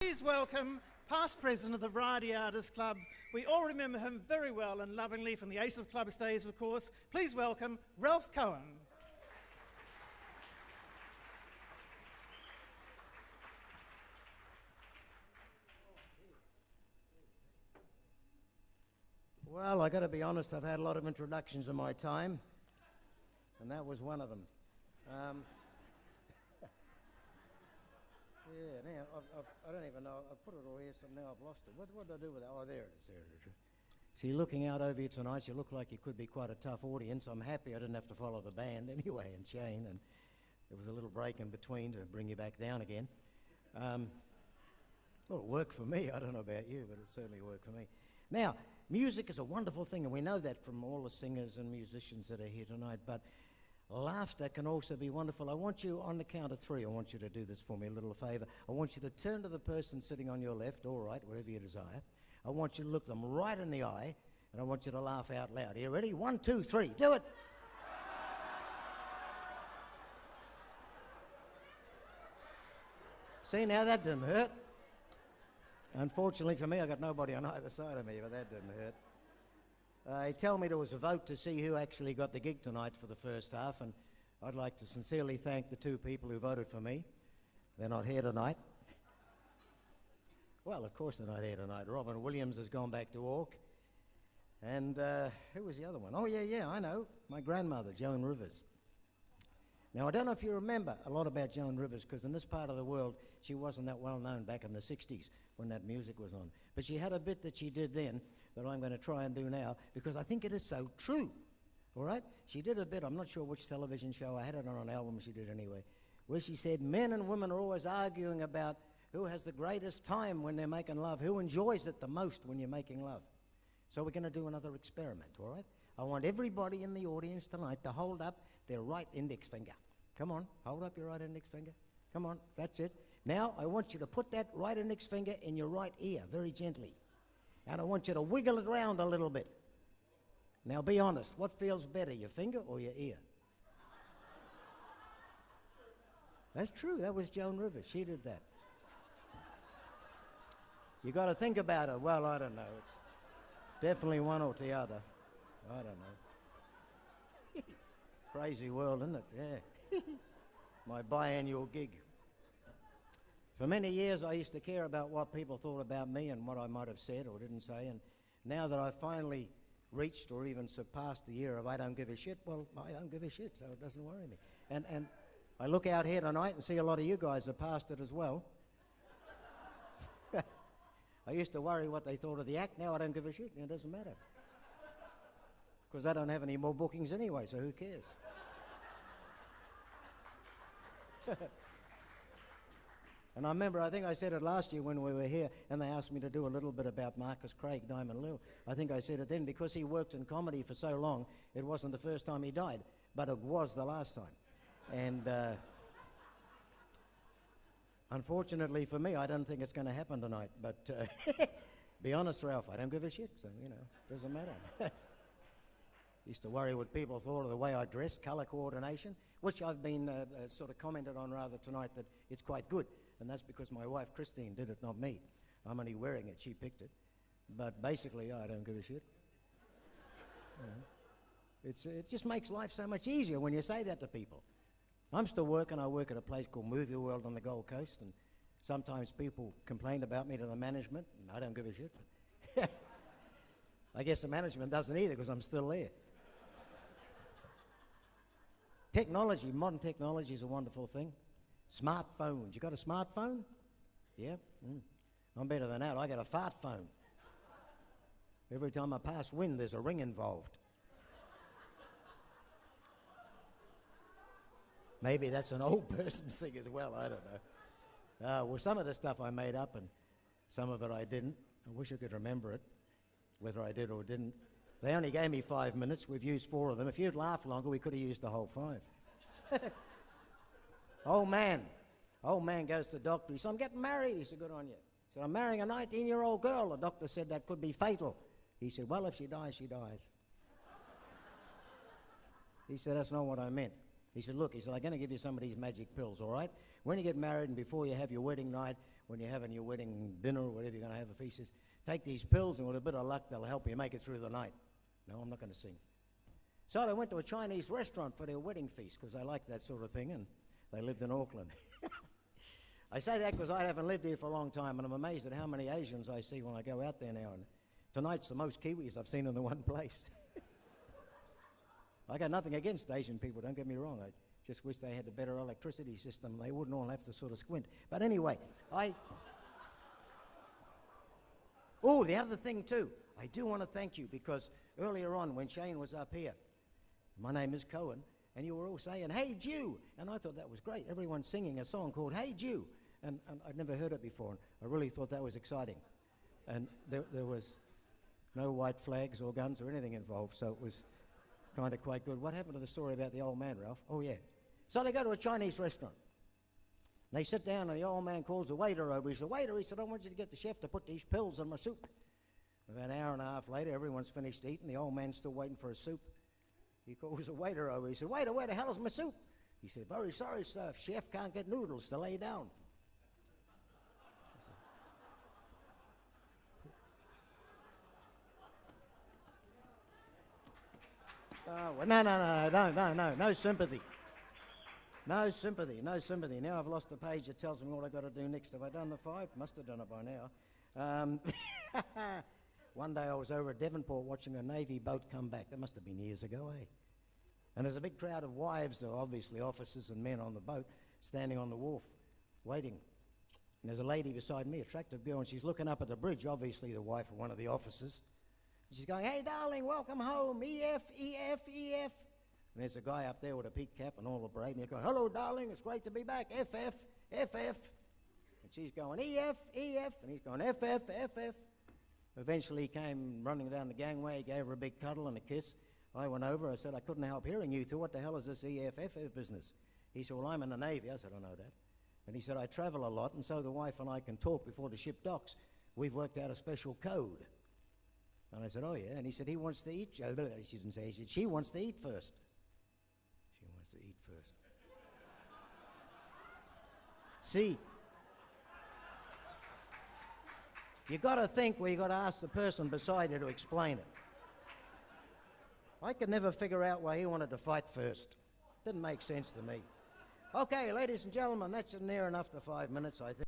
Please welcome past president of the Variety Artists Club. We all remember him very well and lovingly from the Ace of Clubs days, of course. Please welcome Ralph Cohen. Well, I got to be honest, I've had a lot of introductions in my time, and that was one of them. Yeah, now, I don't even know, I've put it all here, so now I've lost it. What did I do with it? Oh, there it is, there it is. See, looking out over you tonight, you look like you could be quite a tough audience. I'm happy I didn't have to follow the band anyway and Shane, and there was a little break in between to bring you back down again. Well, it worked for me. I don't know about you, but it certainly worked for me. Now, music is a wonderful thing, and we know that from all the singers and musicians that are here tonight, but laughter can also be wonderful. I want you, on the count of three, I want you to do this for me, a little favor. I want you to turn to the person sitting on your left or right, whatever you desire. I want you to look them right in the eye, and I want you to laugh out loud. Are you ready? 1, 2, 3. Do it. See, now that didn't hurt. Unfortunately for me, I got nobody on either side of me, but that didn't hurt. They tell me there was a vote to see who actually got the gig tonight for the first half, and I'd like to sincerely thank the two people who voted for me. They're not here tonight. Well, of course they're not here tonight. Robin Williams has gone back to Ork. And who was the other one? Oh, yeah, I know. My grandmother, Joan Rivers. Now, I don't know if you remember a lot about Joan Rivers, because in this part of the world, she wasn't that well known back in the 60s when that music was on. But she had a bit that she did then that I'm going to try and do now, because I think it is so true. All right? She did a bit, I'm not sure which television show, I had it on an album she did anyway, where she said men and women are always arguing about who has the greatest time when they're making love, who enjoys it the most when you're making love. So we're going to do another experiment, all right? I want everybody in the audience tonight to hold up their right index finger. Come on, hold up your right index finger. Come on, that's it. Now, I want you to put that right index finger in your right ear, very gently. And I want you to wiggle it around a little bit. Now, be honest, what feels better, your finger or your ear? That's true, that was Joan Rivers, she did that. You got to think about it. Well, I don't know, it's definitely one or the other. I don't know. Crazy world, isn't it? Yeah. My biannual gig. For many years, I used to care about what people thought about me and what I might have said or didn't say. And now that I've finally reached or even surpassed the year of I don't give a shit, well, I don't give a shit, so it doesn't worry me. And I look out here tonight and see a lot of you guys have passed it as well. I used to worry what they thought of the act. Now I don't give a shit. It doesn't matter. Because I don't have any more bookings anyway, so who cares? And I remember, I think I said it last year when we were here, and they asked me to do a little bit about Marcus Craig, Diamond Lil. I think I said it then, because he worked in comedy for so long, it wasn't the first time he died, but it was the last time. And unfortunately for me, I don't think it's going to happen tonight, but be honest, Ralph, I don't give a shit, so, you know, doesn't matter. Used to worry what people thought of the way I dress, colour coordination, which I've been sort of commented on rather tonight that it's quite good, and that's because my wife Christine did it, not me. I'm only wearing it, she picked it. But basically, I don't give a shit. You know. It just makes life so much easier when you say that to people. I'm still working. I work at a place called Movie World on the Gold Coast, and sometimes people complain about me to the management, and I don't give a shit. I guess the management doesn't either, because I'm still there. Technology, modern technology is a wonderful thing. Smartphones. You got a smartphone? Yeah? I'm better than that. I got a fart phone. Every time I pass wind, there's a ring involved. Maybe that's an old person's thing as well, I don't know. Well, some of the stuff I made up and some of it I didn't. I wish I could remember it, whether I did or didn't. They only gave me 5 minutes. We've used 4 of them. If you'd laughed longer, we could have used the whole 5. Old man goes to the doctor. He said, I'm getting married. He said, good on you. He said, I'm marrying a 19-year-old girl. The doctor said that could be fatal. He said, well, if she dies, she dies. He said, that's not what I meant. He said, look, he said, I'm going to give you some of these magic pills, all right? When you get married and before you have your wedding night, when you're having your wedding dinner or whatever you're going to have a feast, is take these pills and with a bit of luck they'll help you make it through the night. No, I'm not going to sing. So they went to a Chinese restaurant for their wedding feast because they liked that sort of thing, and they lived in Auckland. I say that because I haven't lived here for a long time, and I'm amazed at how many Asians I see when I go out there now. And tonight's the most Kiwis I've seen in the one place. I got nothing against Asian people, don't get me wrong. I just wish they had a better electricity system. They wouldn't all have to sort of squint. But anyway, Oh, the other thing too, I do want to thank you because earlier on when Shane was up here, my name is Cohen, and you were all saying, "Hey, Jew!" And I thought that was great. Everyone's singing a song called "Hey, Jew!" And I'd never heard it before, and I really thought that was exciting. And there was no white flags or guns or anything involved, so it was kind of quite good. What happened to the story about the old man, Ralph? Oh, yeah. So they go to a Chinese restaurant. They sit down, and the old man calls the waiter over. He said, "Waiter," he said, "I want you to get the chef to put these pills in my soup." About an hour and a half later, everyone's finished eating. The old man's still waiting for his soup. He calls the waiter over. He said, "Waiter, where the hell is my soup?" He said, "Very sorry, sir. Chef can't get noodles to lay down." Oh, well, no sympathy. No sympathy. Now I've lost the page that tells me what I've got to do next. Have I done the 5? Must have done it by now. One day I was over at Devonport watching a Navy boat come back. That must have been years ago, eh? And there's a big crowd of wives, or obviously officers and men on the boat, standing on the wharf, waiting. And there's a lady beside me, attractive girl, and she's looking up at the bridge, obviously the wife of one of the officers. And she's going, "Hey, darling, welcome home, EF, EF, EF. And there's a guy up there with a peak cap and all the parade, and he's going, "Hello, darling, it's great to be back, FF, FF. And she's going, EF, EF, and he's going, FF, FF. Eventually he came running down the gangway, gave her a big cuddle and a kiss. I went over, I said, "I couldn't help hearing you two. What the hell is this EFFF business?" He said, "Well, I'm in the Navy." I said, "I know that." And he said, "I travel a lot, and so the wife and I can talk before the ship docks. We've worked out a special code." And I said, "Oh, yeah." And he said, "He wants to eat." She didn't say, he said, "She wants to eat first." She wants to eat first. See, you got to think where you got to ask the person beside you to explain it. I could never figure out why he wanted to fight first. Didn't make sense to me. Okay, ladies and gentlemen, that's near enough to 5 minutes, I think.